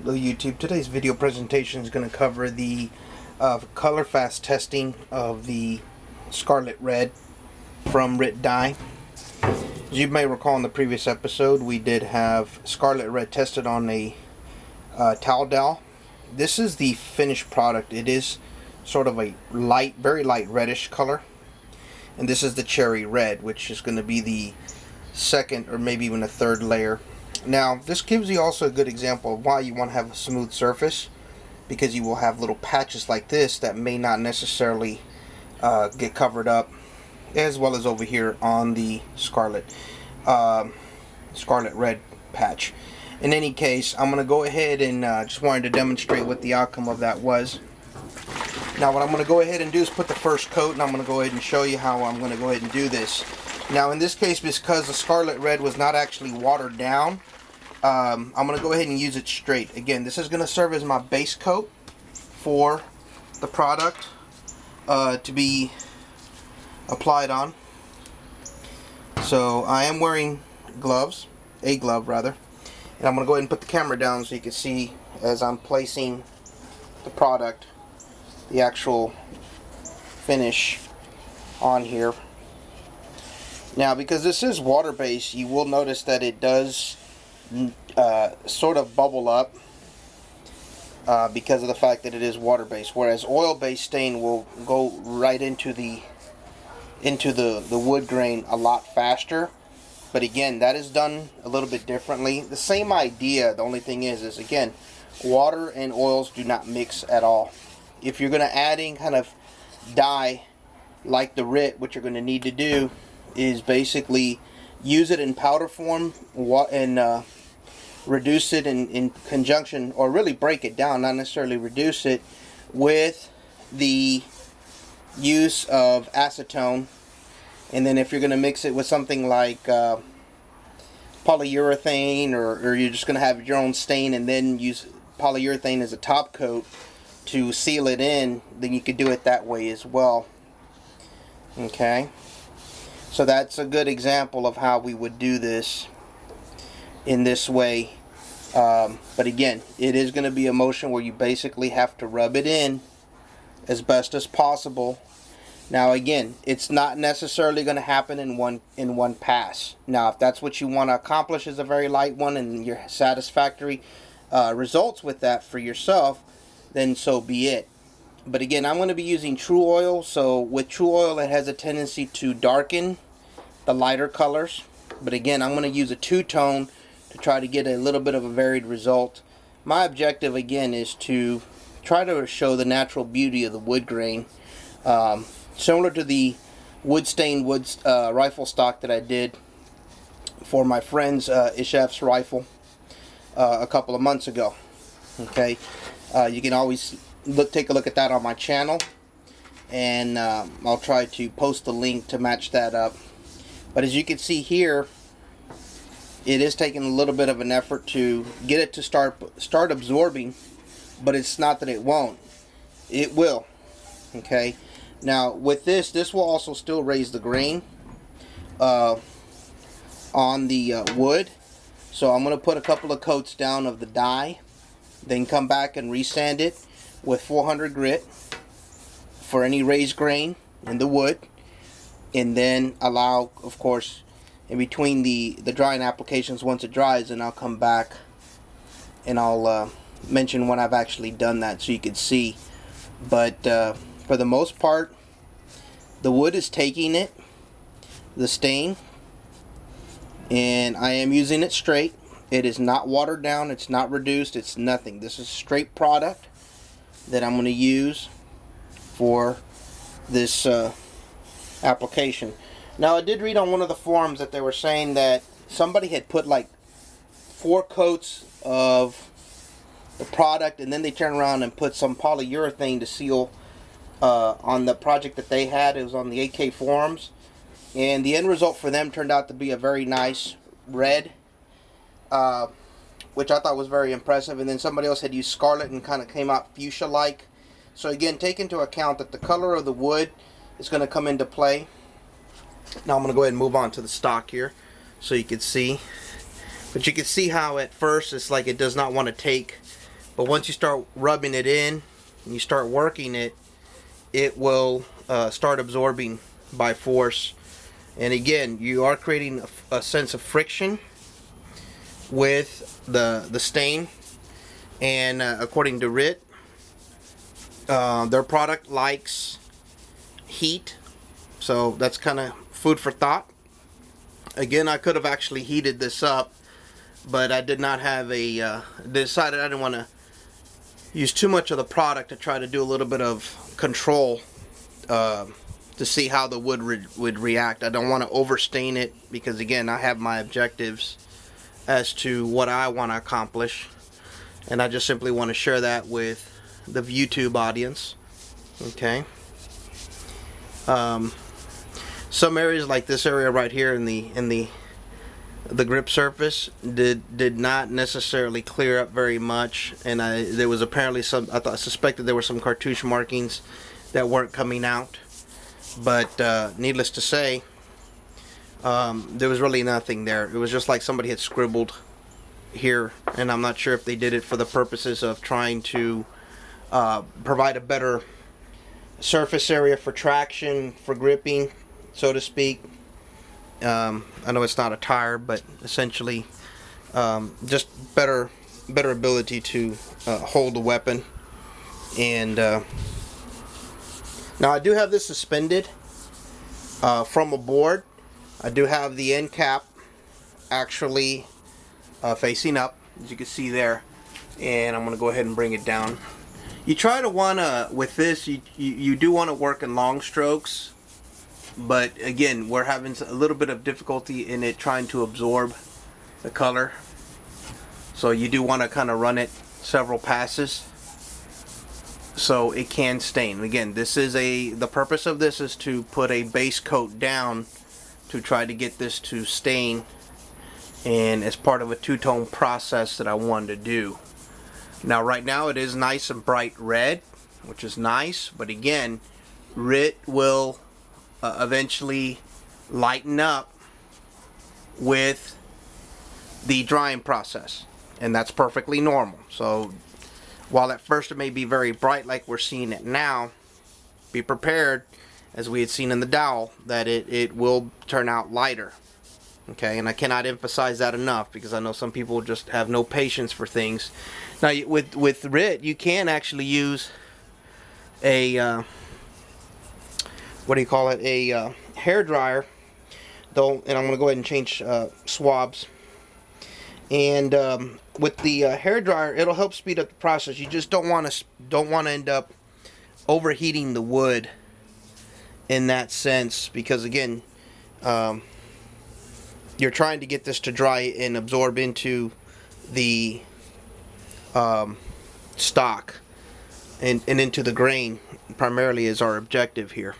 Hello YouTube. Today's video presentation is going to cover the color fast testing of the Scarlet Red from Rit Dye. As you may recall in the previous episode, we did have Scarlet Red tested on a towel dowel. This is the finished product. It is sort of a light, very light reddish color. And this is the cherry red, which is going to be the second or maybe even a third layer. Now, this gives you also a good example of why you want to have a smooth surface, because you will have little patches like this that may not necessarily get covered up, as well as over here on the Scarlet Red patch. In any case, I'm going to go ahead and just wanted to demonstrate what the outcome of that was. Now, what I'm going to go ahead and do is put the first coat, and I'm going to go ahead and show you how I'm going to go ahead and do this. Now, in this case, because the Scarlet Red was not actually watered down, I'm going to go ahead and use it straight. Again, this is going to serve as my base coat for the product to be applied on. So I am wearing gloves, a glove rather, and I'm going to go ahead and put the camera down so you can see as I'm placing the product, the actual finish on here. Now, because this is water-based, you will notice that it does sort of bubble up because of the fact that it is water-based, whereas oil-based stain will go right into the wood grain a lot faster. But again, that is done a little bit differently. The same idea. The only thing is again, water and oils do not mix at all. If you're going to add in kind of dye like the Rit, what you're going to need to do is basically use it in powder form and reduce it in conjunction, or really break it down, not necessarily reduce it, with the use of acetone. And then if you're going to mix it with something like polyurethane, or you're just going to have your own stain and then use polyurethane as a top coat to seal it in, then you could do it that way as well. Okay, so that's a good example of how we would do this in this way. But again, it is going to be a motion where you basically have to rub it in as best as possible. Now again, it's not necessarily going to happen in one pass. Now, if that's what you want to accomplish, is a very light one, and your satisfactory results with that for yourself, then so be it. But again, I'm going to be using True Oil. So with True Oil, it has a tendency to darken the lighter colors. But again, I'm going to use a two-tone to try to get a little bit of a varied result. My objective again is to try to show the natural beauty of the wood grain, similar to the wood stained rifle stock that I did for my friend's Ishef's rifle a couple of months ago. Okay, you can always take a look at that on my channel, and I'll try to post the link to match that up. But as you can see here, it is taking a little bit of an effort to get it to start absorbing, but it's not that it won't. It will. Okay. Now with this will also still raise the grain on the wood. So I'm going to put a couple of coats down of the dye, then come back and resand it with 400 grit for any raised grain in the wood, and then allow, of course, in between the drying applications, once it dries, and I'll come back and I'll mention when I've actually done that so you can see. But for the most part, the wood is taking it, the stain, and I am using it straight. It is not watered down, it's not reduced, it's nothing. This is straight product that I'm going to use for this application. Now, I did read on one of the forums that they were saying that somebody had put like 4 coats of the product, and then they turned around and put some polyurethane to seal on the project that they had. It was on the AK forums, and the end result for them turned out to be a very nice red, which I thought was very impressive. And then somebody else had used scarlet and kind of came out fuchsia-like. So again, take into account that the color of the wood is going to come into play. Now I'm going to go ahead and move on to the stock here so you can see. But you can see how at first it's like it does not want to take But once you start rubbing it in and you start working it, it will start absorbing by force. And again, you are creating a sense of friction with the stain. And according to RIT, their product likes heat, so that's kind of food for thought. Again, I could have actually heated this up, but I did not have decided I didn't want to use too much of the product to try to do a little bit of control to see how the wood would react. I don't want to overstain it because, again, I have my objectives as to what I want to accomplish, and I just simply want to share that with the YouTube audience. Okay. Some areas like this area right here in the grip surface did not necessarily clear up very much, and there was apparently I suspected there were some cartouche markings that weren't coming out, but needless to say, there was really nothing there. It was just like somebody had scribbled here, and I'm not sure if they did it for the purposes of trying to provide a better surface area for traction, for gripping, so to speak. I know it's not a tire, but essentially just better ability to hold the weapon. And now I do have this suspended from a board. I do have the end cap actually facing up, as you can see there, and I'm going to go ahead and bring it down. You try to want to, with this, you do want to work in long strokes, but again, we're having a little bit of difficulty in it trying to absorb the color, so you do want to kind of run it several passes so it can stain. Again, this is the purpose of this is to put a base coat down to try to get this to stain, and as part of a two-tone process that I wanted to do. Now right now it is nice and bright red, which is nice, but again, RIT will eventually lighten up with the drying process, and that's perfectly normal. So while at first it may be very bright like we're seeing it now, be prepared, as we had seen in the dowel, that it will turn out lighter. Okay, and I cannot emphasize that enough because I know some people just have no patience for things. Now with RIT, you can actually use a what do you call it? A hair dryer, though, and I'm going to go ahead and change swabs. And with the hair dryer, it'll help speed up the process. You just don't want to end up overheating the wood in that sense, because again, you're trying to get this to dry and absorb into the stock and into the grain, primarily, is our objective here.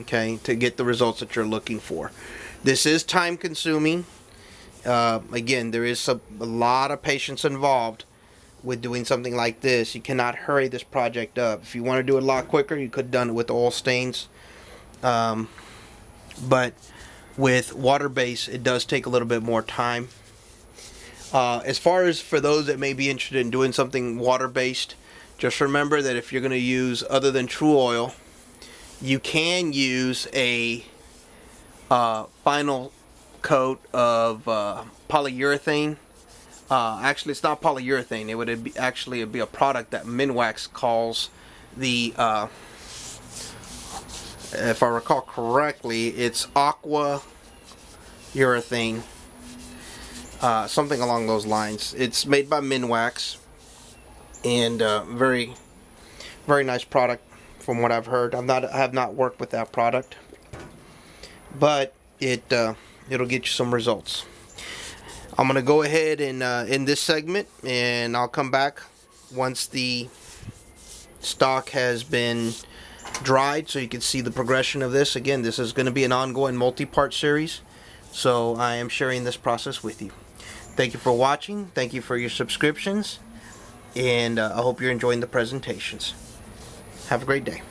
Okay, to get the results that you're looking for. This is time consuming. Again, there is a lot of patience involved with doing something like this. You cannot hurry this project up. If you want to do it a lot quicker, you could have done it with oil stains. But with water base, it does take a little bit more time. As far as for those that may be interested in doing something water-based, just remember that if you're going to use other than true oil, you can use a final coat of polyurethane. Actually, it's not polyurethane. It would actually be a product that Minwax calls the, if I recall correctly, it's aqua urethane, something along those lines. It's made by Minwax, and very nice product from what I've heard. I have not worked with that product, but it'll get you some results. I'm gonna go ahead and end this segment, and I'll come back once the stock has been dried, so you can see the progression of this. Again, this is going to be an ongoing multi-part series, so I am sharing this process with you. Thank you for watching. Thank you for your subscriptions, and I hope you're enjoying the presentations. Have a great day.